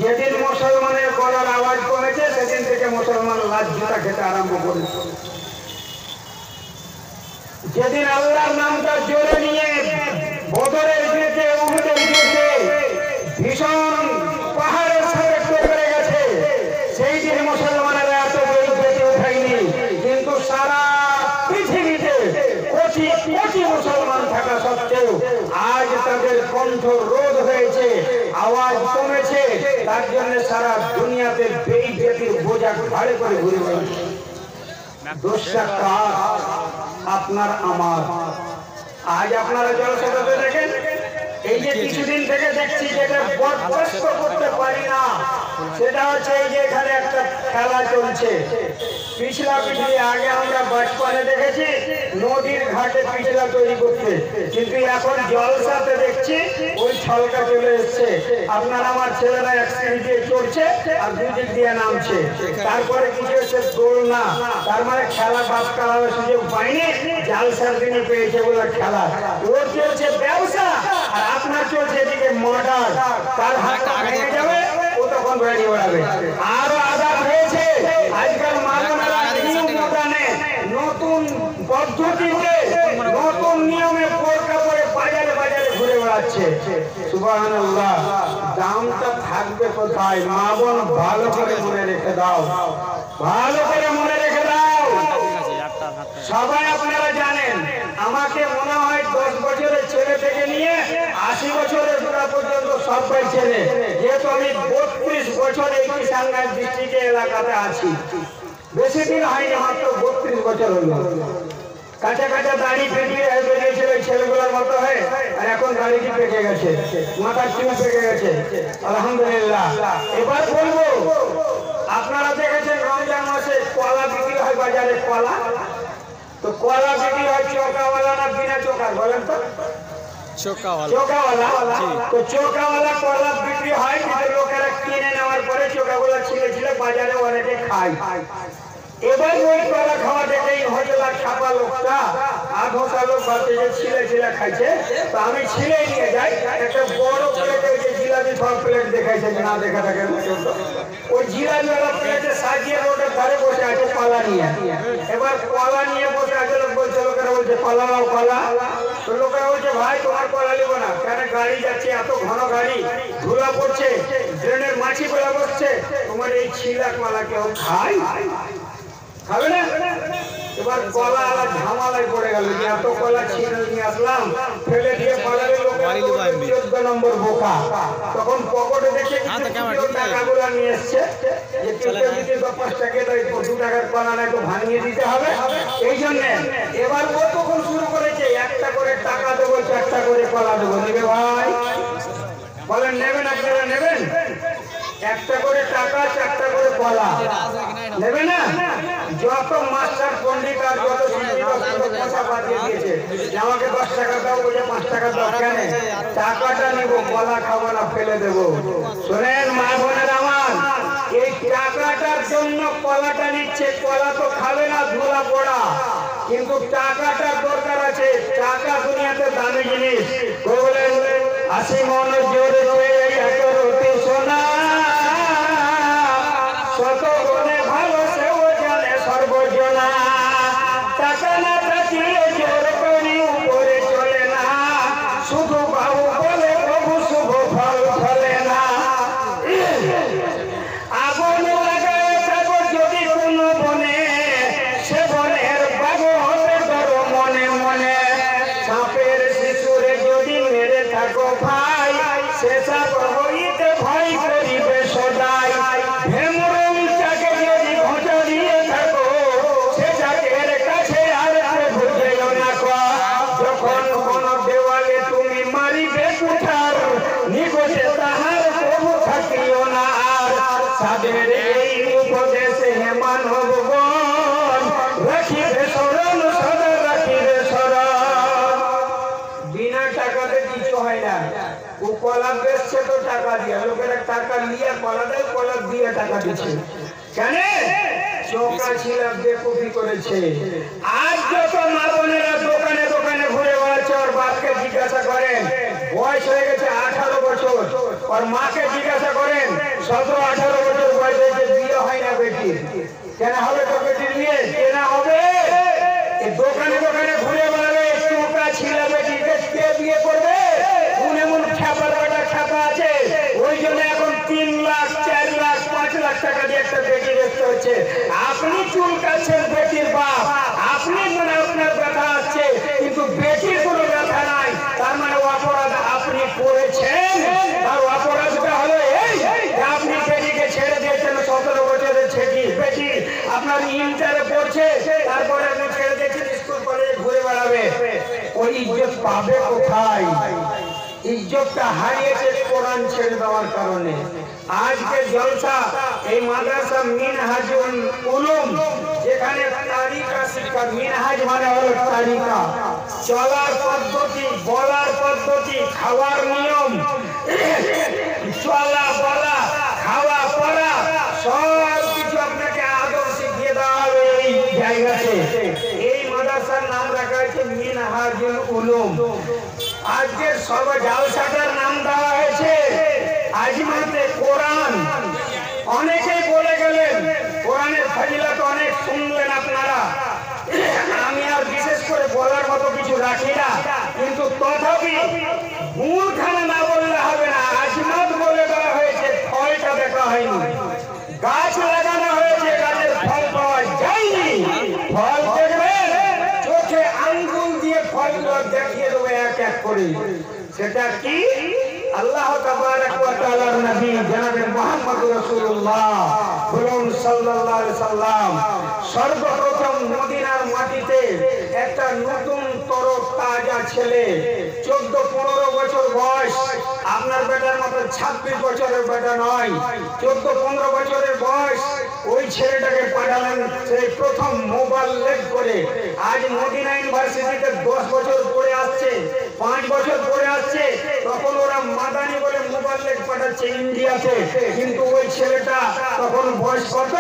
যেদিন মুসলমানের গলার আওয়াজ কমেছে সেদিন থেকে মুসলমান লাশ জুতা খেতে আরম্ভ করেছে। যেদিন আল্লাহর নামটা জোরে নিয়ে বদরের যুদ্ধে উহুদের যুদ্ধে ভীষণ পাহাড়ের সাথে টকরে গেছে, সেই দিন মুসলমানেরা এত বেইজ্জতি উঠায়নি। কিন্তু সারা পৃথিবীতে কোটি কোটি মুসলমান থাকা সত্ত্বেও আজ তাদের কণ্ঠ রোধ হয়েছে, আওয়াজ কমেছে। তার জন্য সারা দুনিয়াতে বেইজ্জতির বোঝা ঘাড়ে করে ঘুরে বেড়াচ্ছে। দোষটা কার? আপনার আমার। আজ আপনারা জলসাতে দেখেন, এই যে কিছুদিন থেকে দেখছি যেটা বরদাস্ত করতে পারি না, সেটা হচ্ছে এই যে এখানে একটা খেলা চলছে পিছলা পিছলি। আগে আমরা বাচপানে দেখেছি নদীর ঘাটে পিছলা তৈরি করতে, কিন্তু এখন জলসাতে দেখছি ওই ছলকা চলে এসছে। আপনার আমার ছেলেরা এক সিঁড়ি দিয়ে চড়ছে আর দুই দিক দিয়ে নামছে, তারপরে কিছু হচ্ছে দোলনা। তার মানে খেলা বাদ করার সুযোগ পায়নি, জালসার দিনে পেয়েছে বলে খেলা। ওর চলছে ব্যবসা আর আপনার চলছে এদিকে মর্ডার। তার হাত ভেঙে যাবে, ও তখন বেরিয়ে বেড়াবে। আরো আঘাত হয়েছে আজকাল মানবরা নতুন পদ্ধতিতে নতুন নিয়মে বোরকা পরে বাজারে বাজারে ঘুরে বেড়াচ্ছে। সুবহানাল্লাহ। দামটা থাকবে কোথায়? মা বোন ভালো করে মনে রেখে দাও, ভালো করে মনে রেখে দাও। সবাই আপনারা জানেন, আমাকে মনে হয় 10 বছরের ছেলে থেকে নিয়ে 80 বছরের বুড়া পর্যন্ত সবাই ছেলে, যেহেতু আমি 32 বছর এই কিষানগঞ্জ ডিস্ট্রিক্টে এলাকাতে আছি। বেশি দিন হয়নি, মাত্র 32 বছর হলো। কাঁচা কাঁচা দাড়ি পেটিয়ে বেরিয়েছিল ছেলেগুলোর মতো হয়ে, আর এখন দাড়িটি পেকে গেছে, মাথার চুল পেকে গেছে। আলহামদুলিল্লাহ। এবার বলবো, আপনারা দেখেছেন রমজান মাসে কলা বিক্রি হয় বাজারে। কলা তো কলা বিক্রি হয় চোকাওয়ালা না বিনা চোকার? বলেন তো। চোকাওয়ালা। তো চোকাওয়ালা কলা বিক্রি হয়, কিন্তু লোকেরা কিনে নেওয়ার পরে চোকাগুলো ছিলে ছিলে বাজারে অনেকে খায়। এবার ওই কলা খাওয়া দেখেই হজলা ছাপা লোকটা আধা লোক ভাবছে যে ছিলে ছিলে খাইছে, তো আমি ছিলে নিয়ে যাই। একটা বড় প্লেটে যে জিলাপি সব প্লেট দেখাইছে, না দেখা থাকে ওই জিলাপিওয়ালা প্লেটে সাজিয়ে রোডের ধারে বসে আছে কলা নিয়ে। এবার কলা নিয়ে বসে আছে, লোক বলছে, লোকেরা বলছে কলা নাও কলা। তো লোকেরা বলছে ভাই তোমার কলা নিব না কেন? গাড়ি যাচ্ছে, এত ঘন গাড়ি, ধুলা পড়ছে, ড্রেনের মাছি বেলা বসছে, তোমার এই ছিলা কলা কেউ খায়? খাবে না। এবার কলা আলা ঝামালায় পড়ে গেল, এত কলা ছিঁড়ে নিয়ে আসলাম, ফেলে দিয়ে পালালে লোকের 14 নম্বর বোকা। তখন পকেটে দেখে টাকাগুলো নিয়ে এসছে, যে কেউ 5 টাকা 2 টাকার কলা না একটু ভাঙিয়ে দিতে হবে। এই জন্য এবার ও তখন শুরু করেছে, একটা করে টাকা দেবো, 4টা করে কলা দেবো। নেবে ভাই? বলেন নেবেন? আপনারা নেবেন? একটা করে টাকা, 4টা করে কলা নেবে না? যত মাস্টার পণ্ডিত আর যত পয়সা পাঠিয়ে দিয়েছে, আমাকে 10 টাকা দাও, বলে 5 টাকা দাও। কেন? টাকাটা নেব, কলা খাবো না, ফেলে দেবো। শোনেন মা বোনের আমার, এই টাকাটার জন্য কলাটা নিচ্ছে। কলা তো খাবে না, ধুলা পড়া, কিন্তু টাকাটার দরকার আছে। টাকা দুনিয়াতে দামি জিনিস। বলেন 80 মন জোরে রতি সোনা, শত গুণে ভালো সেও জানে সর্বজনা। টাকা না থাকিলে জোর করি উপরে চলে না, শুধু বাবু বলে প্রভু শুভ ফল ফলে না। আগুন লাগায় থাকো যদি কোনো বনে, সে বনের বাবু হবে ধরো মনে মনে। সাপের শিশুরে যদি মেরে থাকো ভাই, সে সাপ হইতে ভয় করিবে সদাই। ভেমরম চাকে যদি ঘোঁচা দিয়ে থাকো, সে চাকের কাছে আর প্রভু যেও না কো। যখন কোন দেওয়ালে তুমি মারিবে কুঠার, নিকটে তাহার প্রভু থাকিও না আর। সাদের এই উপদেশে হে মানবগণ, রাখিবে স্মরণ সদা রাখিবে স্মরণ। বিনা টাকাতে কিছু হয় না। ও কলা বেচছে তো টাকা দিয়ে, লোকেরা টাকা নিয়ে কলা দেয়, কলা দিয়ে টাকা দিচ্ছে। কেন? চোখা ছিল বেকুফি করেছে। আজ যত মা বোনেরা দোকানে দোকানে ঘুরে বেড়াচ্ছে, ওর বাপকে জিজ্ঞাসা করেন, বয়স হয়ে গেছে 18 বছর, और মাকে জিজ্ঞাসা করেন 17-18 বছর বয়স হয়েছে বিয়ে হয় না বেটির, কেন হবে তো বেটির বিয়ে? কেন হবে? দোকানে দোকানে ঘুরে বেড়াবে, চোখা ছিলা বেটিকে কে বিয়ে করবে? এমন খ্যাপার বেটা খ্যাপা আছে, ওই জন্য এখন 3 লাখ 4 লাখ 5 লাখ টাকা দিয়ে একটা বেটি দেখতে হচ্ছে। আপনি চুল কাটছেন বেটির বাপ, আপনি মানে আপনার ব্যথা আছে, কিন্তু বেটির কোনো ব্যথা নাই, তার মানে অপরাধ আপনি করেছেন। আর অপরাধটা হলো এই যে আপনি বেটিকে ছেড়ে দিয়েছেন 17 বছরের বেটি, আপনার ইন্টারে পড়ছে, তারপরে আপনি ছেড়ে দিয়েছেন স্কুল কলেজে ঘুরে বেড়াবে। ওই ইজ্জত পাবে কোথায়? ইজ্জতটা হারিয়েছে কোরআন ছেড়ে দেওয়ার কারণে। আজকে জলসা এই মাদ্রাসা মিনহাজুল উলুম, যেখানে তারিকা শিক্ষা, মিনহাজ মানে হলো তারিকা, চলার পদ্ধতি, বলার পদ্ধতি, খাওয়ার নিয়ম, চলা বলা, খাওয়া পড়া সব কিছু আপনাকে আদব শিখিয়ে দেওয়া হবে এই জায়গাতে। এই মাদ্রাসার নাম রাখা হয়েছে মিনহাজুল উলুম। আজকের সব জালসাটার নাম দেওয়া হয়েছে আজমাতে কোরআন। অনেকেই বলে গেলেন, কোরআনের ফজিলত অনেক শুনলেন আপনারা, আমি আর বিশেষ করে বলার মতো কিছু রাখি না, কিন্তু তথাপি মূলখানা না বললে হবে না। আজমাত বলে দেওয়া হয়েছে, ফলটা দেখা হয়নি। গাছ লাগানো হয়েছে, গাছের ফল পাওয়া যায়নি। ফল দেখবেন চোখে আঙ্গুল দিয়ে ফলগুলো দেখিয়ে দেবে এক এক করে। সেটা কি? আল্লাহ তাবারক ওয়া তাআলার নবী জনাবে মুহাম্মদ রাসূলুল্লাহ বলুন সাল্লাল্লাহু আলাইহি সাল্লাম সর্বপ্রথম মদিনার মাটিতে একটা নতুন তরতাজা ছেলে, 14-15 বছর বয়স, আপনার বেটার মতো 26 বছরের বেটা নয়, 14-15 বছরের বয়স, ওই ছেলেটাকে পাঠালেন সেই প্রথম মোবাল্লেগ করে। আজ মদিনা ইউনিভার্সিটিতে 10 বছর পড়ে আসছে, 5 বছর পড়ে আসছে, তখন ওরা মাদানি বলে মোবাল্লেগ পাঠাচ্ছে ইন্ডিয়াতে। কিন্তু ওই ছেলেটা তখন বয়স কত?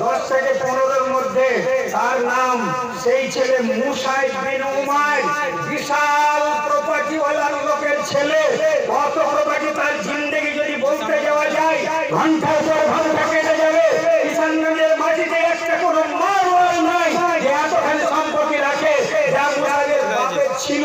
10 থেকে 15-এর মধ্যে। তার নাম, সেই ছেলে মুসাইব বিন উমাইর, বিশাল প্রপার্টিওয়ালা লোকের ছেলে। কত প্রপার্টি, তার জিন্দেগি যদি বলতে যাওয়া যায় ঘন্টার পর ঘন্টা কেটে যাবে। কিষানগঞ্জের মাটিতে একটা কোনো মারওয়াল নাই যে এতখানি সম্পত্তি রাখে, যা মুসাইবের বাপের ছিল।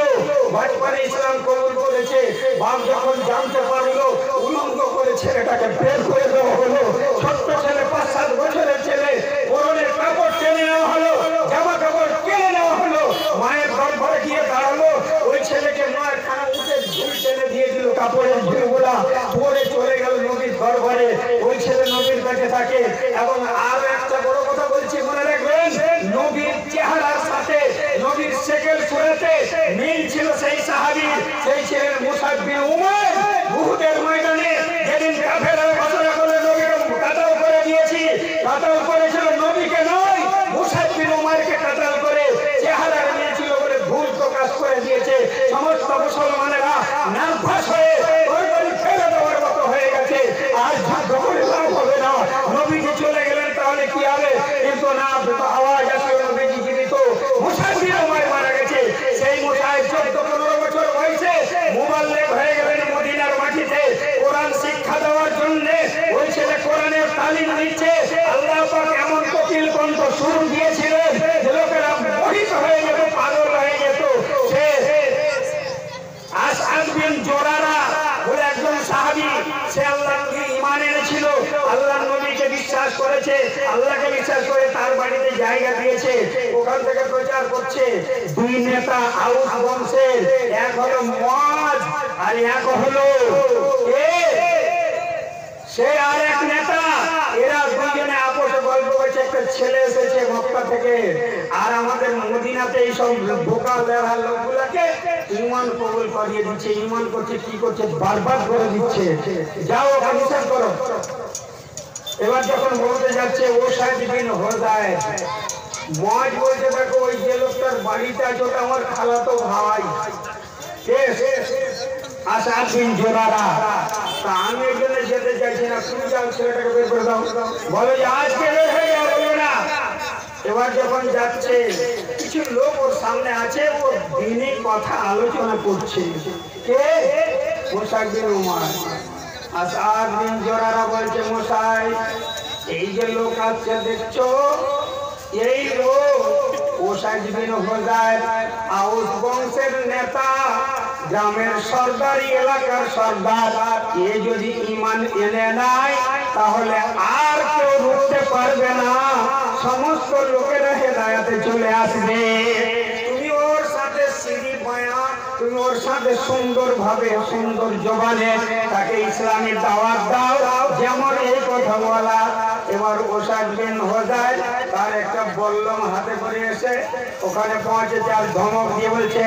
বাজপানে ইসলাম কবুল করেছে, বাপ যখন জানতে পারলো, উলঙ্গ করে ছেলেটাকে বের করে দেওয়া হলো। ছোট্ট ছেলে, 5-7 বছরের ছেলে, পরনের কাপড় টেনে নেওয়া হলো, জামা কাপড় কেড়ে নেওয়া হলো। মায়ের ঘরে গিয়ে দাঁড়ালো, ওই ছেলেকে মায়ের খানা উঠে ঝুল টেনে দিয়ে দিল, কাপড়ের ঝুলগুলা পরে চলে গেল নবীর ঘরে। ওই ছেলে নবীর কাছে থাকে। এবং আরো একটা বড় কথা বলছি, মনে রাখবেন, নবীর চেহারার সাথে নবীর শেকেল সুরাতে মিল ছিল সেই সাহাবী, সেই ছিলেন মুসাইব বিন উমাইর। উহুদের ময়দানে যেদিন কাফেররা ঘোষণা করলো নবীকে কাতাল করে দিয়েছি, কাতাল করেছিল নবীকে নয়, মুসাইব বিন উমাইরকে কাতাল করে চেহারা নিয়েছিল বলে ভুল প্রকাশ করে দিয়েছে। সমস্ত মুসলমানেরা নার্ভাস হয়ে তরবারি ফেলে দেওয়ার মতো হয়ে গেছে। আর যুদ্ধ করে লাভ হবে না, নবীজি চলে গেলেন তাহলে কি হবে? কিন্তু না, আওয়াজ আসলে নবীজি জীবিত, মুসাইব বিন উমাইর মারা গেছে। সেই মুসাইব 14-15 বছর বয়সে মুবাল্লিগ হয়ে গেলেন মদিনার মাটিতে কোরআন শিক্ষা দেওয়ার জন্য। ওই ছেলে কোরআনের তালিম দিচ্ছে। আল্লাহ পাক এমন কোকিল কণ্ঠ সুর দিয়েছিলেন যে লোকেরা মোহিত হয়ে যেত, পাগল হয়ে যেত। সে আসআদ বিন জোরারা বলে একজন সাহাবী, সে আল্লাহকে ঈমান এনেছিল, আল্লাহর নবীকে বিশ্বাস করেছে, আল্লাহকে বিশ্বাস করে তার বাড়িতে জায়গা দিয়েছে, ওখান থেকে প্রচার করছে। 2 নেতা আউস বংশের, এক হলো মুআজ আর এক হলো সে আর এক নেতা। এরা দুজনে আপোষে গল্প করছে, একটা ছেলে এসেছে মক্কা থেকে, আর আমাদের মদিনাতে এইসব বোকা বেড়া লোকগুলাকে ঈমান কবুল করিয়ে দিচ্ছে। ঈমান করছে, কি করছে, বারবার করে দিচ্ছে, যাও বিশ্বাস করো। এবার যখন বলতে যাচ্ছে ওসাইদ বিন হুযাইর, মুআজ বলছে, দেখো ওই যে লোকটার বাড়িতে আছে ওটা আমার খালাতো ভাই, আসআদ বিন জোরারা। তা আমি এর জন্য যেতে চাইছি না, তুমি যাও ছেলেটাকে বের করে দাও। বলো যে আজকে বের হয়ে যাও, বলবো না। এবার যখন যাচ্ছে, কিছু লোক ওর সামনে আছে, ও দিনই কথা আলোচনা করছে। কে? মুসাইব বিন উমাইর। আসাদ বিন জোরারা বলছে মশাই এই যে লোক আছে দেখছো এই লোক ওসাইদ বিন হুযাইর আউস বংশের নেতা গ্রামের সর্দারি এলাকার সর্দার এ যদি ঈমান এনে নাই তাহলে আর কেউ রুখতে পারবে না সমস্ত লোকেরা হেদায়েতে চলে আসবে তুমি ওর সাথে সিঁড়ি বয়া তুমি ওর সাথে সুন্দরভাবে সুন্দর জবানে তাকে ইসলামী দাওয়াত দাও যেমন এই কথা বলা এবার ওসাইদ বিন হুযাইর তার একটা বল্লম হাতে করে এসে ওখানে পৌঁছেছে আর ধমক দিয়ে বলছে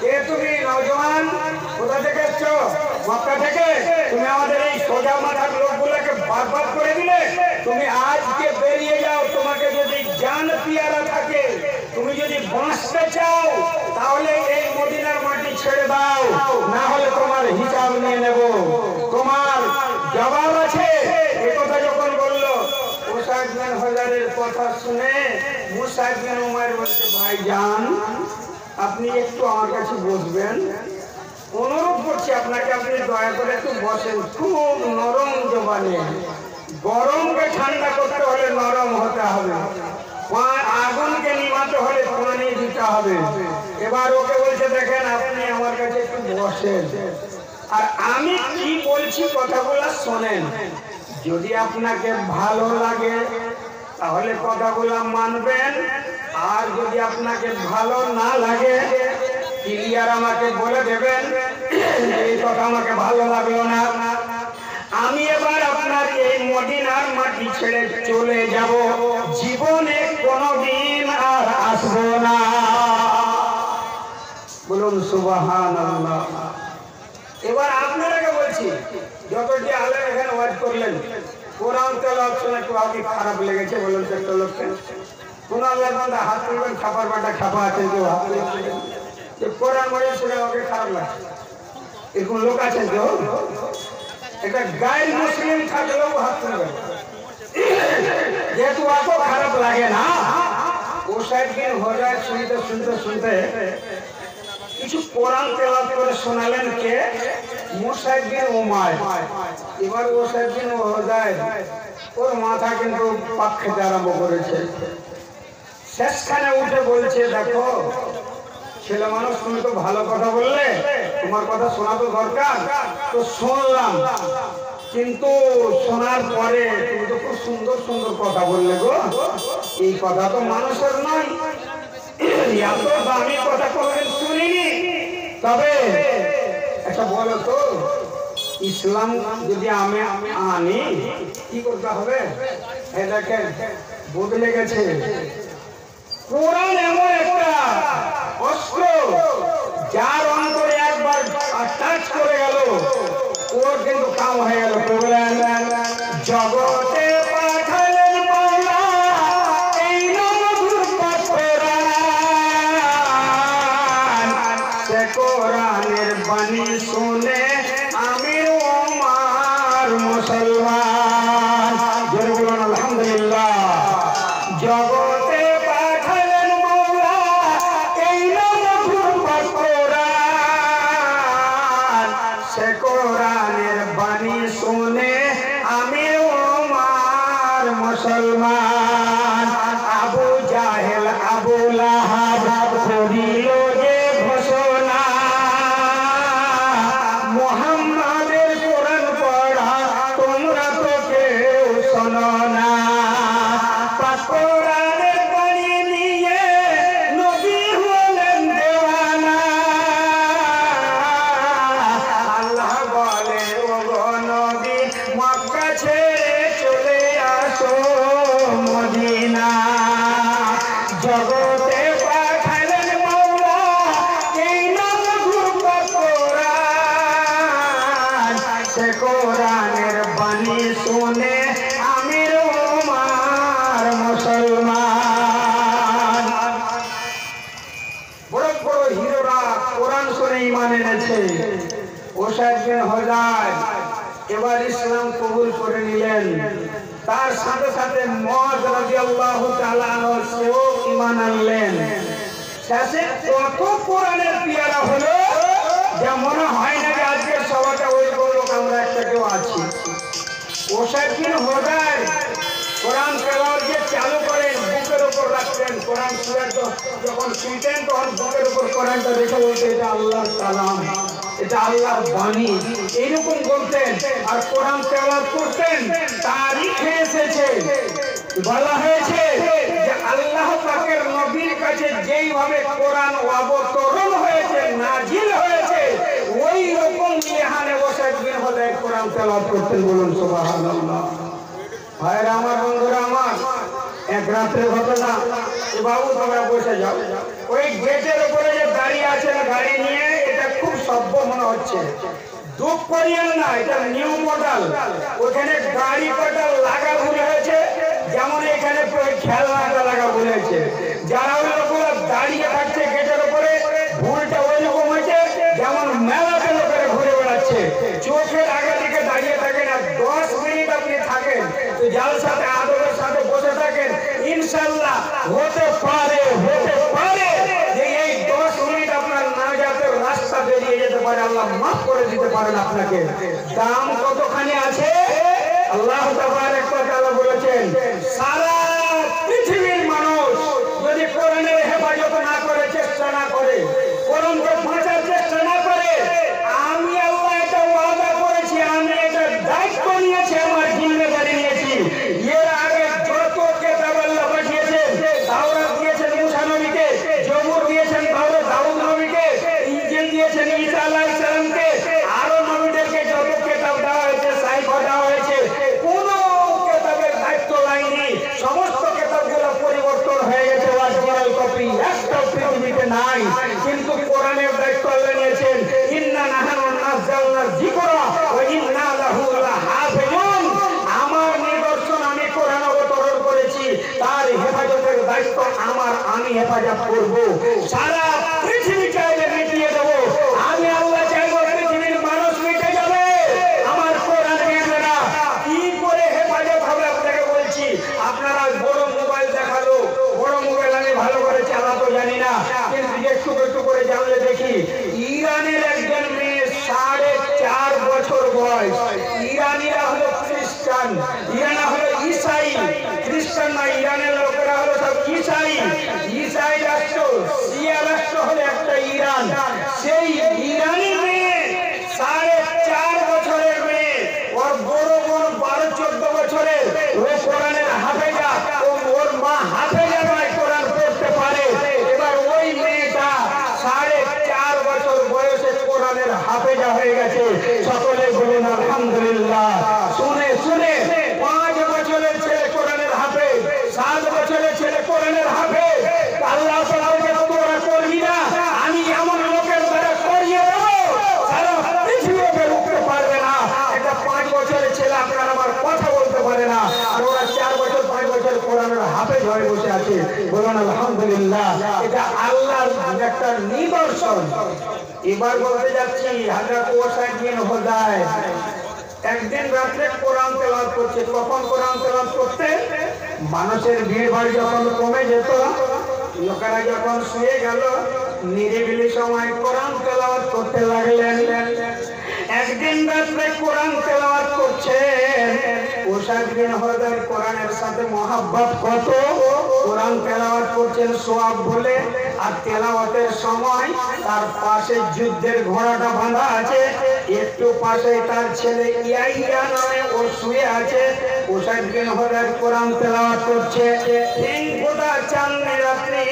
এ তুমি নওজওয়ান কোথা থেকে এসছো মক্কা থেকে তুমি আমাদের এই সোজা মাথার লোকগুলোকে বরবাদ করে দিলে তুমি আজকে বেরিয়ে যাও তোমাকে যদি জান পিয়ারা থাকে তুমি যদি বাঁচতে চাও তাহলে এই মদিনার মাটি ছেড়ে দাও না হলে তোমার হিসাব নিয়ে নেব তোমার জবাব আছে এই কথা যখন বললো ওসাইদ বিন হুযাইরের কথা শুনে মুসাইব বিন উমাইর বলছে ভাইজান আপনি একটু আমার কাছে বসবেন অনুরোধ করছি আপনাকে আপনি দয়া করে একটু বসেন খুব নরম জবানে গরমকে ঠান্ডা করতে হলে নরম হতে হবে আগুনকে নিভাতে হলে পানি দিতে হবে এবার ওকে বলছে দেখেন আপনি আমার কাছে একটু বসেন আর আমি কি বলছি কথাগুলো শোনেন যদি আপনাকে ভালো লাগে তাহলে কথাগুলো মানবেন আর যদি আপনাকে ভালো না লাগে ক্লিয়ার আমাকে বলে দেবেন এই কথা আমাকে ভালো লাগলো না আমি এবার আপনার এই মদিনার মাটি ছেড়ে চলে যাব জীবনে কোনোদিন আর আসবো না বলুন সুবহানাল্লাহ এবার আপনারাকে বলছি যতটি আলেম এখানে ওয়াজ করলেন কোরআন তেলাওয়াত শুনে একটু আগে খারাপ লেগেছে বলুন তো একটা লোককে কোন আল্লাহর বান্দা হাত তুলবেন খাবার বাটা খাপা আছেন কেউ হাত তুলবেন যে কোরআন মজা শুনে ওকে খারাপ লাগছে এরকম লোক আছেন কেউ একটা গায়ের মুসলিম থাকলেও হাত তুলবেন যেহেতু অত খারাপ লাগে না ওসাইদ বিন হুযাইর শুনতে শুনতে শুনতে কিছু কোরআন তেলাওয়াত করে শোনালেন কে মুসাইব বিন উমাইর এবার ওসাইদ বিন হুযাইর ওর মাথা কিন্তু পাক খেতে আরম্ভ করেছে শেষখানে উঠে বলছে দেখো ছেলে মানুষ তুমি তো ভালো কথা বললে তোমার কথা শোনা তো দরকার তো শুনলাম কিন্তু শোনার পরে তুমি তো খুব সুন্দর সুন্দর কথা বললে গো এই কথা তো মানুষের নয় এত দামি কথা কোনদিন শুনিনি তবে একটা বলো তো ইসলাম যদি আমি আনি কি করতে হবে দেখেন বদলে গেছে কোরআন এমন একটা অস্ত্র যার অন্তরে একবার টাচ করে গেল ওর কিন্তু কাম হয়ে গেল জগতে পাঠালেন মাওলা এই নমধুর কোরআন সে কোরআনের বাণী শুনে আমি ওমার মুসলমান জোরে বলুন আলহামদুলিল্লাহ জগতে পাঠালেন মাওলা এই নমধুর কোরআন সে কোরআনের বাণী শুনে আমি ওমার মুসলমান আবু জাহেল আবু লাহাব করিল যে ঘোষণা মুহাম্মাদের কোরআন পড়া তোমরা তো কেউ শোনো না কোরআনের বাণী নিয়ে নবী হলেন দেওয়ানা আল্লাহ বলে ও গো নবী মক্কা ছেড়ে চলে আসো মদিনা জগতে পাঠালেন মাওলা এই নমধুর কোরআন সে কোরআনের বাণী শুনে আমি ওমার মুসলমান বড় বড় হিরোরা কোরআন শুনে ঈমান এনেছে ওসাইদ বিন হুযাইর এবার ইসলাম কবুল করে নিলেন তার সাথে সাথে মুআয রাদিয়াল্লাহু তাআলা আনহু সেও ঈমান আনলেন শেষে কত কোরআনের পিয়ারা হলো যে মনে হয় না যে আজকে সবাইটা ওই লোক আমরা একটা কেউ আছে। ওসাইকিন হোদার কোরআন তেলাওয়াত যে চালু করেন বুকের উপর রাখতেন, কোরআন সুরা যখন শুনতেন তখন বুকের উপর কোরআনটা রেখে বলতে এটা আল্লাহর কালাম, এটা আল্লাহর বাণী, এইরকম বলতেন। আর কোরআন তেলাওয়াত করতেন। তারিখে এসেছে, বলা হয়েছে যে আল্লাহ পাকের নবীর কাছে যেইভাবে কোরআন অবতরণ হয়েছে, নাজিল হয়েছে, ওই রকম এখানে বসে কোরআন তেলাওয়াত করতেন। বলুন সুবহানাল্লাহ। ভাইরা আমার, বন্ধুরা আমার, এক রাত্রের ঘটনা। বাবু তোমরা বসে যাও, ওই গেটের উপরে যে দাঁড়িয়ে আছেন গাড়ি নিয়ে, এটা খুব সভ্য মনে হচ্ছে, দুঃখ করিয়েন না, এটা নিউ মডেল। ওখানে গাড়ি কটা লাগা ভুল হয়েছে, যেমন এখানে খেলনাটা লাগা ভুল হয়েছে। যারা ওই লোকেরা দাঁড়িয়ে থাকছে গেটের উপরে, ভুলটা ওই রকম হয়েছে যেমন মেলাতে লোকেরা ঘুরে বেড়াচ্ছে। চোখের আগে দিকে দাঁড়িয়ে থাকেন, আর 10 মিনিট আপনি থাকেন, তো যার সাথে আদরের সাথে বসে থাকেন, ইনশাল্লাহ হতে পারে যে এই 10 মিনিট আপনার নাজাতের রাস্তা বেরিয়ে যেতে পারে, আল্লাহ মাফ করে দিতে পারেন আপনাকে। দাম কতখানি আছে আল্লাহ তাবারক ওয়া তাআলা বলেছেন, সারা পৃথিবীর মানুষ যদি কোরআনের হেফাজত না করে, চেষ্টা না করে, কোরআনকে বাঁচার চেষ্টা না করে, আমি আল্লাহ এটা ওয়াদা করেছি, আমি এটা দায়িত্ব নিয়েছি, আমার জিম্মেদারি নিয়েছি। এর আগে যত কিতাব আল্লাহ পাঠিয়েছেন, তাওরাত দিয়েছেন মুসা নবীকে, জবুর দিয়েছেন দাউদ নবীকে, ইনজিল দিয়েছেন ঈসা আলাইহিস সালামকে, আরো নবীদেরকে যত কিতাব দেওয়া হয়েছে, সাহিফা দেওয়া হয়েছে, কোন কিতাবের দায়িত্ব লাইনি। সমস্ত কিতাবগুলো পরিবর্তন হয়ে গেছে, অরিজিনাল কপি একটা পৃথিবীতে নাই। কিন্তু কোরআনের দায়িত্ব আল্লাহ নিয়েছেন, ইন্না নাহনু নাযালনা যিকরা ওয়া ইন্না লাহু লাহাফিজুন। আমার নিদর্শন, আমি কোরআন অবতরণ করেছি, তার হেফাজতের দায়িত্ব আমার, আমি হেফাজত করব। সারা পৃথিবী চাইলে মিটিয়ে দেব, আমি আল্লাহ চাইব পৃথিবীর মানুষ মিটে যাবে, আমার কোরআন মিটবে না। কি করে হেফাজত হবে আপনাকে বলছি। আপনারা বড় মোবাইল দেখালো, বড় মোবাইল আমি ভালো করে চালাতে জানি না, কিন্তু একটু একটু করে জানলে দেখি, ইরানের একজন মেয়ে 4.5 বছর বয়স, ইরানিরা হলো খ্রিস্টান, ইরানা হলো ঈসাই, খ্রিস্টান না, ইরানের লোকেরা হলো সব ঈসাই। ঈসাই রাষ্ট্র, শিয়া রাষ্ট্র হলো একটা ইরান। সেই ইরানি মেয়ে 4.5 বছরের মেয়ে, ওর বড় বড় 12-14 বছরের, ও কোরআনের হাফেজা, ওর মা হাফেজা নয়, কোরআন পড়তে পারে। এবার ওই মেয়েটা 4.5 বছর বয়সে কোরআনের হাফেজা হয়ে গেছে। সকলে বলুন আলহামদুলিল্লাহ। শুনে শুনে 5 বছরের ছেলে কোরআনের হাফেজ, 7 বছরের ছেলে কোরআনের হাফেজ। আল্লাহ তাআলাকে তোরা করবি না, আমি এমন লোকের দ্বারা করিয়ে দেব, সারা পৃথিবীকে রুখতে পারবে না। এটা 5 বছরের ছেলে আপনার আমার কথা বলতে পারে না, আর ওরা 4 বছর 5 বছর কোরআনের হাফেজ হয়ে বসে আছে। বলুন আলহামদুলিল্লাহ। এটা আল্লাহর একটা নিদর্শন। এবার বলতে যাচ্ছি, হযরত ওয়াসাইদ হোদায় একদিন রাত্রে কোরআন তেলাওয়াত করছে। কখন কোরআন তেলাওয়াত করতে? মানুষের ভিড় ভাড় যখন কমে যেত, লোকেরা যখন শুয়ে গেল, নিরিবিলি সময় কোরআন তেলাওয়াত করতে লাগলেন। একদিন রাত্রে কোরআন তেলাওয়াত করছেন। ওয়াসাইদ হোদায় কোরআনের সাথে মহব্বত কত, কোরআন তেলাওয়াত করছেন সোয়াব বলে, আর তেলাওয়াতের সময় তার পাশে যুদ্ধের ঘোড়াটা বাঁধা আছে, একটু পাশে তার ছেলে ইয়াহিয়া নামে ও শুয়ে আছে। ওয়াসাইদ হোদায় কোরআন তেলাওয়াত করছে। তিন ফোঁটা চাঁদনি রাত্রি,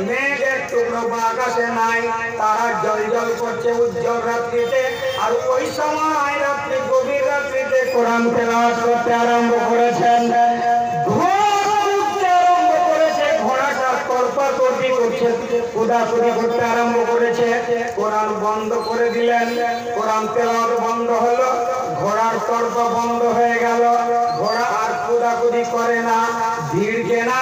মেঘের টুকরো আকাশে নাই, তারা জ্বলজ্বল করছে উজ্জ্বল রাত্রিতে। আর ওই সময় রাত্রি, গভীর রাত্রিতে কোরআন তেলাওয়াত করতে আরম্ভ করেছেন। করতে আরম্ভ করেছে, কোরআন বন্ধ করে দিলেন। কোরআন তেলাওয়াত বন্ধ হলো, ঘোড়ার তর্ক বন্ধ হয়ে গেল, ঘোড়া আর কুদাকুদি করে না, ভিড়কে না।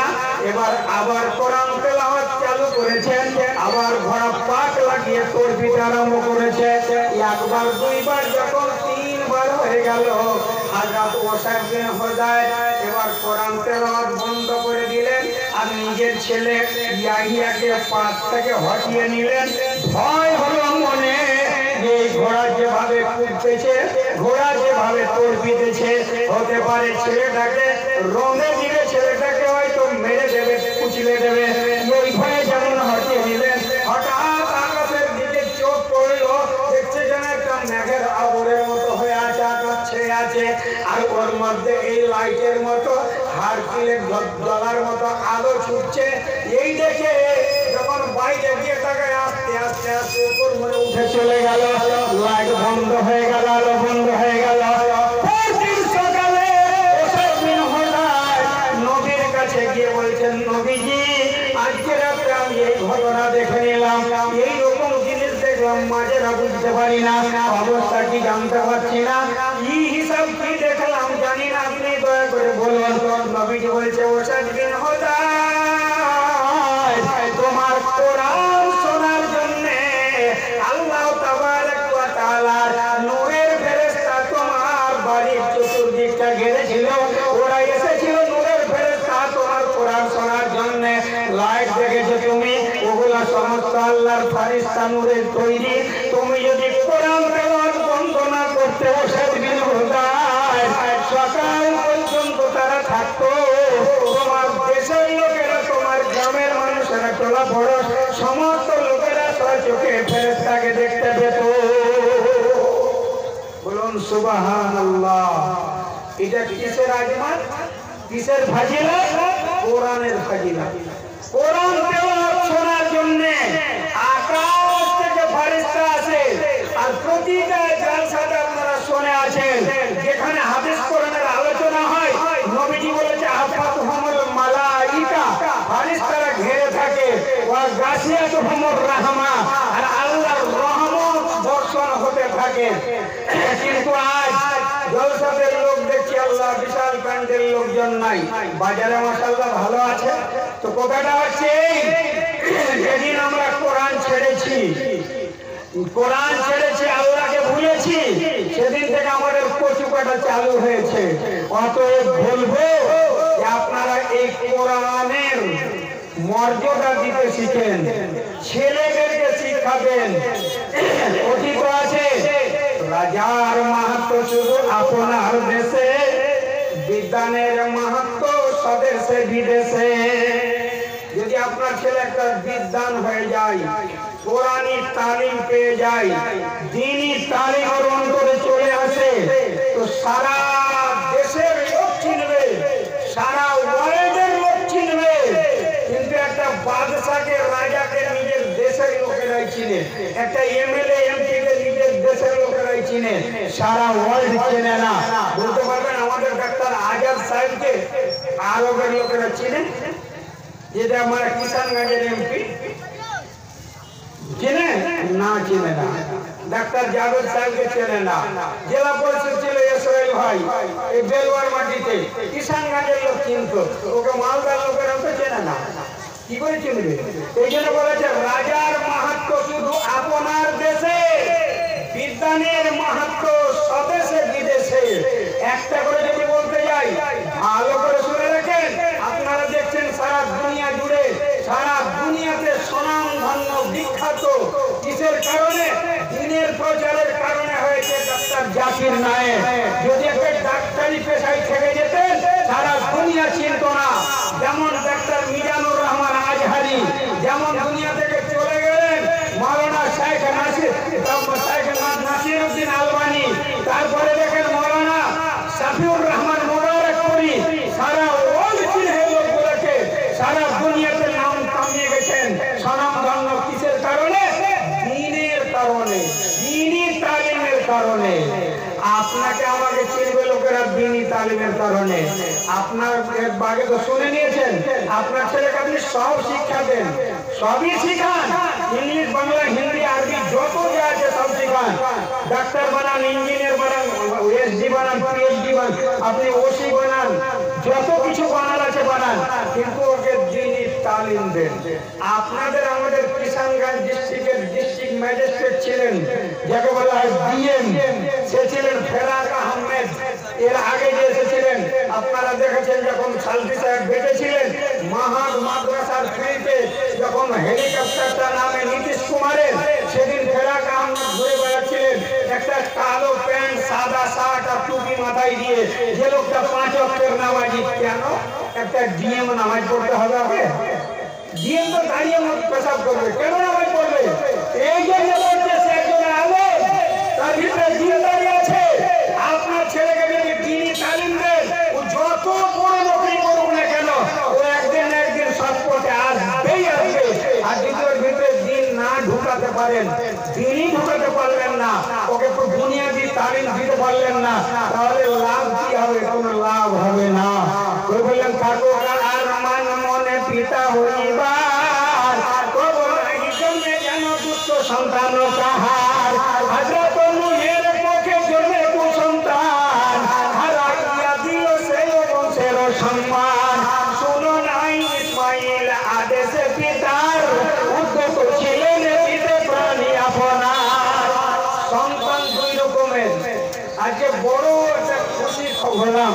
এবার আবার কোরআন তেলাওয়াত চালু করেছেন, আবার ঘোড়া পাক লাগিয়ে তরবিতে আরম্ভ করেছে। একবার, দুইবার, যখন 3 বার হয়ে গেল, হযরত ওয়াসাইদ হোদায় এবার কোরআন তেলাওয়াত বন্ধ করে দিলেন, আর নিজের ছেলে ইয়াহিয়াকে পাশ থেকে হটিয়ে নিলেন। ভয় হলো মনে, এই ঘোড়া যেভাবে কুদতেছে, ঘোড়া যেভাবে তড়পিতেছে, হতে পারে ছেলেটাকে রঙে দিলে ছেলেটাকে হয়তো মেরে দেবে, কুচলে দেবে। ওই ভয়ে যেমন হটিয়ে নিলেন, হঠাৎ আকাশের দিকে চোখ পড়লো, দেখছে যেন একটা মেঘের আবরের মতো হয়ে আছে, আকাশ ছেয়ে আছে, আর ওর মধ্যে এই লাইটের মতো হারকিলের জ্বলার মতো আলো ছুটছে। এই দেখে যখন বাইরে গিয়ে তাকায়, আস্তে আস্তে আস্তে উপর মনে উঠে চলে গেল, লাইট বন্ধ হয়ে গেল, আলো বন্ধ হয়ে গেল। পরদিন সকালে নবীর কাছে গিয়ে বলছেন, নবীজি আজকে রাতে আমি এই ঘটনা দেখে নিলাম, এইরকম জিনিস দেখলাম, মাঝেরা বুঝতে পারি না, অবস্থা কি জানতে পারছি না, কি হিসাব কি দেখলাম জানি না, আপনি দয়া করে বলুন। নবীজি বলছে, ওসাদ বিন হুদায়, তোমার কোরআন শোনার জন্য আল্লাহ তাবারক ওয়া তাআলা নূরের ফেরেশতা তোমার বাড়ির চতুর্দিকটা ঘিরেছিল, ওরা এসেছিল নূরের ফেরেশতা তোমার কোরআন শোনার জন্য। লাইট দেখেছো তুমি, ওগুলো সমস্ত আল্লাহর ফেরেশতা নূরের তৈরি। তুমি যদি কোরআন তেলাওয়াত বন্ধ না করতে, ওসাদ বিন হুদায়, সকাল পর্যন্ত তারা থাকতো, তোমার দেশের লোকেরা, তোমার গ্রামের মানুষেরা, টোলা পড়োশ সমস্ত লোকেরা চোখে ফেরেশতাকে দেখতে পেত। বলুন সুবহানাল্লাহ। এটা কিসের আজমান, কিসের ফাজিলত? কোরআনের ফাজিলত। কোরআন তেলাওয়াত শোনার জন্য আকাশ থেকে ফেরেশতা আসে, আর প্রতিটা জালসাতে আপনারা শুনে আছেন, যেখানে হাদিস কোরআনের আলোচনা হয়, নবীজি বলেছে আফাতুহুমুল মালাইকা, ফেরেশতারা ঘিরে থাকে, ওয়া গাশিয়াতুহুমুর রাহমা, আর আল্লাহর রহমত বর্ষণ হতে থাকে। কিন্তু আজ জলসাতের লোক দেখছি আল্লাহ, বিশাল প্যান্ডেল, লোকজন নাই, বাজারে মাশাআল্লাহ ভালো আছে। তো কথাটা হচ্ছে, যেদিন আমরা কোরআন ছেড়েছি, কোরআন ছেড়েছি, আল্লাহকে ভুলেছি, সেদিন থেকে আমাদের কচুকাটা চালু হয়েছে। অতএব বলবো যে আপনারা এই কোরআনের মর্যাদা দিতে শিখেন, ছেলেদেরকে শিক্ষা দেন। কথিত আছে, রাজার মাহাত্ম্য শুধু আপনার দেশে, বিদ্যানের মাহাত্ম্য স্বদেশে বিদেশে। যদি আপনার ছেলে একটা বিদ্বান হয়ে যায়, কোরআনী তালিম পেয়ে যায়, দ্বীনি তালিম ওর অন্তরে চলে আসে, তো সারা দেশের লোক চিনবে, সারা ওয়ার্ল্ডের লোক চিনবে। কিন্তু একটা বাদশাকে, রাজাকে নিজের দেশের লোকেরাই চিনে, একটা এমএলএ এমপিকে নিজের দেশের লোকেরাই চিনে, সারা ওয়ার্ল্ড চেনে না। বলতে পারবেন আমাদের ডাক্তার আজাদ সাহেবকে আরবের লোকেরা চিনে? যেটা আমার কিষানগঞ্জের এমপি চিনে না? চিনে না। ডাক্তার জাভেদ সাহেবকে চেনে না। জেলা পরিষদ ছিল ইসরাইল ভাই, এই বেলওয়ার মাটিতে, কিষানগঞ্জের লোক চিনত, ওকে মালদার লোকেরা তো চেনে না। কি করে চিনবে? এই জন্য বলেছে, রাজার মাহাত্ম্য শুধু আপনার দেশে, বিদ্যানের মাহাত্ম্য স্বদেশে বিদেশে। একটা করে যদি বলতে যাই, ভালো করে শুনে রাখেন, আপনারা দেখছেন সারা দুনিয়া জুড়ে, সারা দুনিয়াতে সুনাম ধন্য বিখ্যাত কিসের কারণে? দ্বীনের প্রচারের কারণে হয়েছে। ডাক্তার জাকির নায়েক যদি একটা ডাক্তারি পেশায় থেকে যেতেন, সারা দুনিয়া চিনত না। যেমন ডাক্তার মিজানুর রহমান আজহারি, যেমন দুনিয়া থেকে চলে গেলেন, মাওলানা শেখ নাসিরউদ্দিন আলবানী, তারপরে দেখেন মাওলানা শাফিউর রহমান মোবারকপুরী, সারা ওয়ার্ল্ড চিনে লোকগুলোকে, সারা দুনিয়াতে নাম কামিয়ে গেছেন। সুনাম ধন্য কিসের কারণে? দ্বীনের কারণে, দ্বীনি তালিমের কারণে। আপনাকে আমাকে চিনবে লোকেরা দ্বীনি তালিমের কারণে। আপনার বাগে তো শুনে নিয়েছেন, আপনার ছেলেকে আপনি সব শিক্ষা দেন, সবই শিখান, ইংলিশ, বাংলা, হিন্দি, আরবি, যত যা আছে সব শিখান। ডাক্তার বানান, ইঞ্জিনিয়ার বানান, এসডি বানান, পিএইচডি বানান, আপনি ওসি বানান, যত কিছু বানান আছে বানান, কিন্তু ওকে দ্বীনি তালিম দেন। আপনাদের আমাদের কিষানগঞ্জ ডিস্ট্রিক্টের ডিস্ট্রিক্ট ম্যাজিস্ট্রেট ছিলেন, যাকে বলা হয় ডিএম, সে ছিলেন ফেরাক আহমেদ। এর আগে যে এসেছিলেন আপনারা দেখেছেন, যখন সালফি সাহেব বেঁচে ছিলেন, মাহাদ মাদ্রাসার ফ্রিতে যখন হেলিকপ্টারটা নামে নীতিশ কুমারের, সেদিন ফেরাক আহমদ ঘুরে বেড়াচ্ছিলেন একটা কালো প্যান্ট সাদা শার্ট আর টুপি মাথায় দিয়ে, যে লোকটা 5 ওয়াক্তের নামাজি। কেন একটা ডিএম নামাজ পড়তে হবে? আগে ডিএম তো দাঁড়িয়ে পেশাব করবে, কেন নামাজ পড়বে? এই জন্য বলছে সে একজন আলেম, তার ভিতরে দিন দাঁড়িয়ে আছে। আপনার ছেলেকে যদি দিনই তালিম দেন, ও যত বড় নকরি করুক না কেন, ও একদিন না একদিন সৎ পথে আসবেই আসবে। আর যদি ওর ভিতরে দিন না ঢুকাতে পারেন, দিনই ঢুকাতে পারলেন না, ওকে তো বুনিয়াদি তালিম দিতে পারলেন না, তাহলে লাভ কি হবে? কোনো লাভ হবে না। ওই বললেন থাকো আর মান মনে পিতা হইবার, কবর জন্মে যেন দুষ্ট সন্তান কাহার। হযরত নূহের পক্ষে জন্মে কুসন্তান, হারাইয়া দিল সেই বংশের সম্মান। শুনো নাই ইসমাইল আদেশে পিতার, উদ্যত ছিলেন পিতে প্রাণী আপনার। সন্তান দুই রকমের। আজকে বড় একটা খুশি হলাম,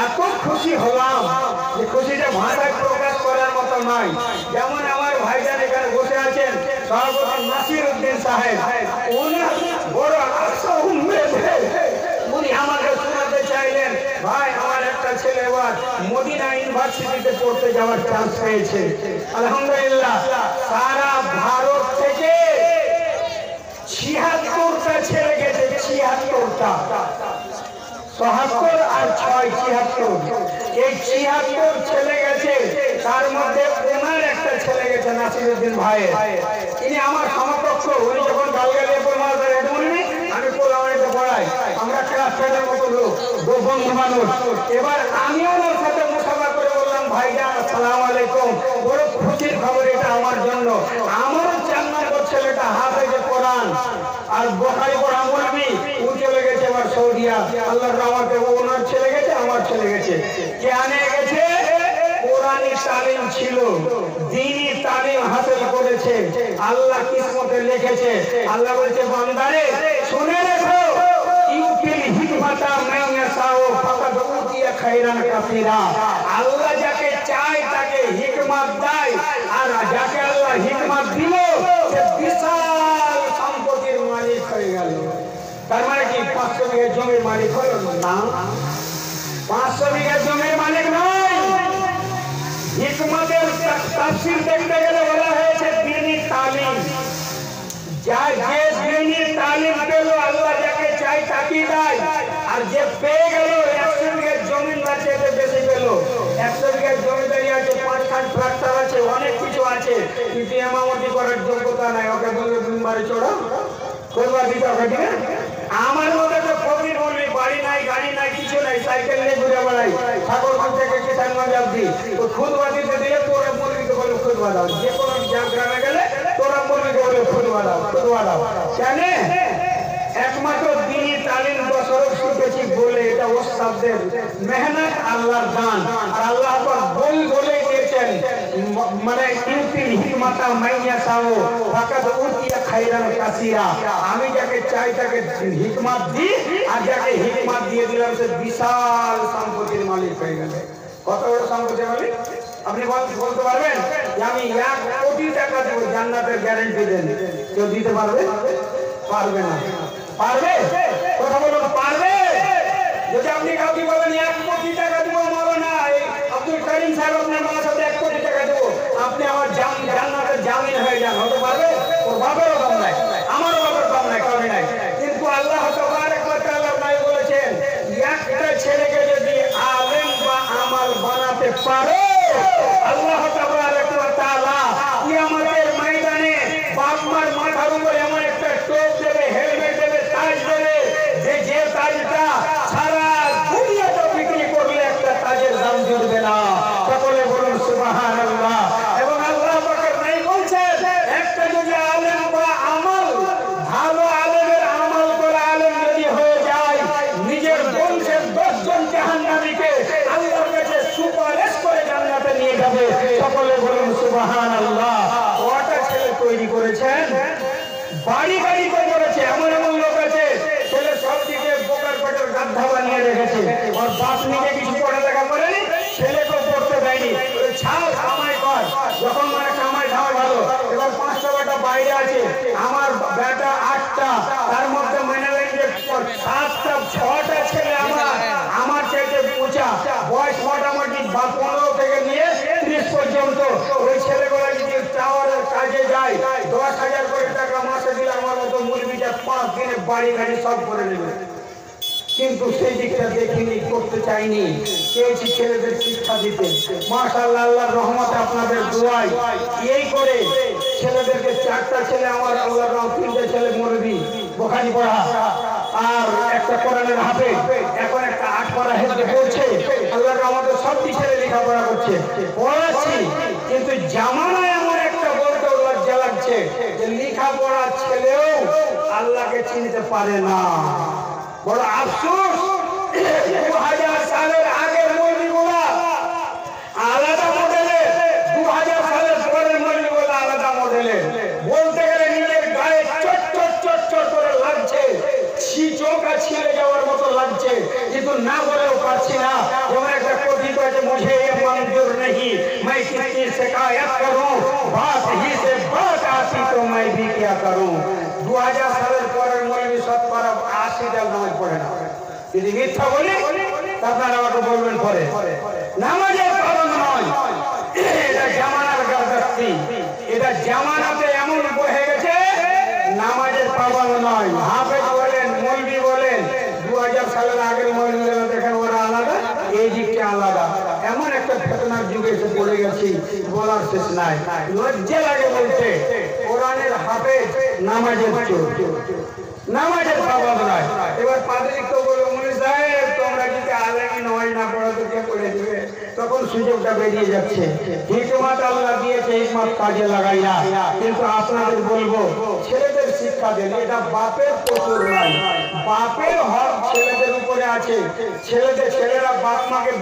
এত খুশি হলাম যে খুশিটা ভাষায় প্রকাশ করার মতো নয়। যেমন আমার ভাইজান এখানে বসে আছেন, সভাপতি নাসির উদ্দিন সাহেব, উনি বড় আশা উম্মেদ, উনি আমাকে শোনাতে চাইলেন, ভাই আমার একটা ছেলে এবার মদিনা ইউনিভার্সিটিতে পড়তে যাওয়ার চান্স পেয়েছে। আলহামদুলিল্লাহ, সারা ভারত থেকে ৭৬টা ছেলে গেছে, ৭৬টা, ৭৭ আর ৬ ৭৬। এই ৭৬ ছেলে গেছে, তার মধ্যে ওনার একটা ছেলে গেছে নাসিরউদ্দিন ভাই। তিনি আমার সমকক্ষ। উনি যখন গালগালিয়া পড়াতে আমি পোলাওয়ানিতে পড়াই, আমরা ক্লাস 10-এর মতো লোক, বন্ধু মানুষ। এবার আমি ওনার সাথে মুসাফা করে বললাম, ভাইজান আসসালামু আলাইকুম, বড় খুশির খবর এটা আমার জন্য। আমারও 4 নম্বর ছেলেটা হাফেজে কোরআন আর বুখারী পড়া বলবি, ও চলে গেছে এবার সৌদিয়া। আল্লাহর রহমতে ওনার ছেলে গেছে, আমার ছেলে গেছে। কেনে গেছে? কোরআনী তালিম ছিল, দ্বীনি তালিম হাসিল করেছে, আল্লাহ কিসমতে লিখেছে। আল্লাহ বলছে, বান্দারে শুনে রেখো, ইউতিল হিকমাতা মান ইয়াশাউ ফাকাদ উতিয়া খায়রান কাসীরা। আল্লাহ যাকে চায় তাকে হিকমত দেয়, আর যাকে আল্লাহ হিকমত দিল সে বিশাল সম্পত্তির মালিক হয়ে গেল। তার মানে কি 500 বিঘা জমির মালিক হলো না? 500 বিঘা জমির মালিক নয়। হিকমতের তাফসীর দেখতে গেলে বলা হয়েছে দ্বীনি তালিম। যে দ্বীনি তালিম পেল, আল্লাহ যাকে চাই তাকেই দেয়। আর যে পেয়ে গেল 100 বিঘা জমিন আছে, বেশি পেল, 100 বিঘা জমিদারি আছে, 5 খান ট্রাক্টর আছে, অনেক কিছু আছে, কিন্তু ইমামতি করার যোগ্যতা নাই। ওকে বলবে মিম্বারে চড়ো, করবা দিতে হবে, ঠিক আছে? আমার মধ্যে তো ফকির বলবি, বাড়ি নাই, গাড়ি নাই, কিছু নাই, সাইকেল নিয়ে ঘুরে বেড়াই ঠাকুরগঞ্জ থেকে কিষানগঞ্জ অব্দি। খুদবা দিতে দিলে তোরা মুরগিকে বলে খুদবা দাও, যে কোনো গ্রামে গেলে তোরা মুরগিকে বলে খুদবা দাও, খুদবা দাও। কেন? একমাত্র দ্বীনি তালিম বছর শিখেছি বলে, এটা ওস্তাদদের মেহনত, আল্লাহর দান। আর আল্লাহ বই বলে দিয়েছেন, মানে ইউতিল হিকমাতা মান ইয়াশাউ ফাকাদ উতিয়া খায়রান কাসীরা। আমি যাকে চাই তাকে হিকমত দিই, আর যাকে হিকমত দিয়ে দিলাম সে বিশাল সম্পত্তির মালিক হয়ে গেল। কত বড় সম্পত্তির মালিক? আপনি বলতে পারবেন যে আমি 1 কোটি টাকা দেব, জান্নাতের গ্যারান্টি দেন? কেউ দিতে পারবে? পারবে না। পারবে? কথা বলুন, পারবে? যদি আপনি কাউকে বলেন 1 কোটি টাকা দেবো, মাওলানা আব্দুল করিম সাহেব আপনার মার সাথে 1 কোটি টাকা দেবো, আপনি আমার জান্নাতের জামিন হয়ে যান, হতে পারবে? ওর বাপেরও দাম নাই, আমারও বাপের দাম নাই, কারণ নাই। কিন্তু আল্লাহ তাবারক ওয়া তাআলা নবী বলেছেন, একটা ছেলেকে যদি আলেম বা আমাল বানাতে পারে, আল্লাহ তাবারক ওয়া তাআলা কিয়ামতের ময়দানে বাপ মার মাথার উপরে এমন একটা টোপ দেবে, হেলমেট দেবে, তাজ দেবে, যে তাজটা সারা দুনিয়াতে বিক্রি করলে একটা তাজের দাম জুটবে না। সকলে বলুন সুবহানাল্লাহ। এবং আল্লাহ পাকের নাই বলছেন, একটা যদি আলেম বা আমল, ভালো আলেমের আমল করা আলেম যদি হয়ে যায়, নিজের বংশের 10 জন জাহান্নামীকে আল্লাহর কাছে সুপারিশ করে জান্নাতে নিয়ে যাবে। সকলে বলুন সুবহানাল্লাহ। ওটা ছেলে তৈরি করেছেন, বাড়ি বাড়ি করেছে। এমন এমন লোক আছে, ছেলে সব দিকে বোকার পেটের গাদ্ধা বানিয়ে রেখেছে, আর বাপ নিজে কিছু পড়ালেখা করেনি, ছেলেকেও পড়তে দেয়নি। ছাড়, কামাই কর, যখন মানে কামাই খাওয়া ভালো। এবার 5 টাকাটা বাইরে আছে, আমার বা 15 থেকে নিয়ে 30 পর্যন্ত ওই ছেলেগুলো যদি টাওয়ারের কাজে যায় 10,000 করে টাকা মাসে দিলে আমার মতো মুরগিটা 5 দিনে বাড়ি গাড়ি সব করে নেবে। কিন্তু সেই দিকটা দেখিনি, করতে চাইনি, চেয়েছি ছেলেদের শিক্ষা দিতে। মাশাআল্লাহ, আল্লাহর রহমতে আপনাদের দোয়ায় এই করে ছেলেদেরকে 4টা ছেলে আমার আল্লাহর রহমত 3টে ছেলে মুরগি বুখারী পড়া আর একটা কোরআনের হাফেজ, এখন একটা 8 পারা হেফজ পড়ছে। আল্লাহর রহমতে সবটি ছেলে লেখাপড়া করছে, পড়াচ্ছি। কিন্তু জামানায় এমন একটা বলতে লজ্জা লাগছে যে লেখাপড়া ছেলেও আল্লাহকে চিনতে পারে না। বড় আফসোস, 2000 সালের আগের মৌলভীগুলা আলাদা মডেলের, 2000 সালের পরের মৌলভীগুলা আলাদা মডেলের। বলতে গেলে নিজের গায়ে চট চট চট চট করে লাগছে, চোখা ছিঁড়ে যাওয়ার মতো লাগছে, কিন্তু না বলেও পারছি না। যেমন একটা কথিত আছে, মুঝে ये मंजूर नहीं मैं किसकी शिकायत करूं, बात ही से बात आती तो मैं भी क्या करूं। 2000 সালের পরের মৌলভী 80টা নামাজ পড়ে না। যদি মিথ্যা বলি আপনারা আমাকে বলবেন পরে। নামাজের পালন নয়, এটা জামানার গার্দাস্তি, এটা জামানাতে এমন হয়ে গেছে নামাজের পালন নয়। হাফেজ বলেন, মৌলভী বলেন, 2000 সালের আগের মৌলভীরা দেখেন ওরা আলাদা, এই দিকটা আলাদা। এমন একটা ফেতনার যুগে এসে পড়ে গেছি, বলার শেষ নাই। লজ্জা লাগে বলতে, কোরআনের হাফেজ নামাজের চোর, নামাজের পাবন নয়। এবার পাদ্রী তো বলল, মুনি সাহেব তোমরা যদি আলেমী নয় না পড়ো তো কে করে দিবে? তখন সুযোগটা বেরিয়ে যাচ্ছে। হিকমত আল্লাহ দিয়েছে, হিকমত কাজে লাগাই না। কিন্তু আপনাদের বলবো, ছেলেদের শিক্ষা দেন, এটা বাপের কসুর নয়, বাপের হক ছেলেদের উপরে আছে। ছেলেরা বাপ মাকে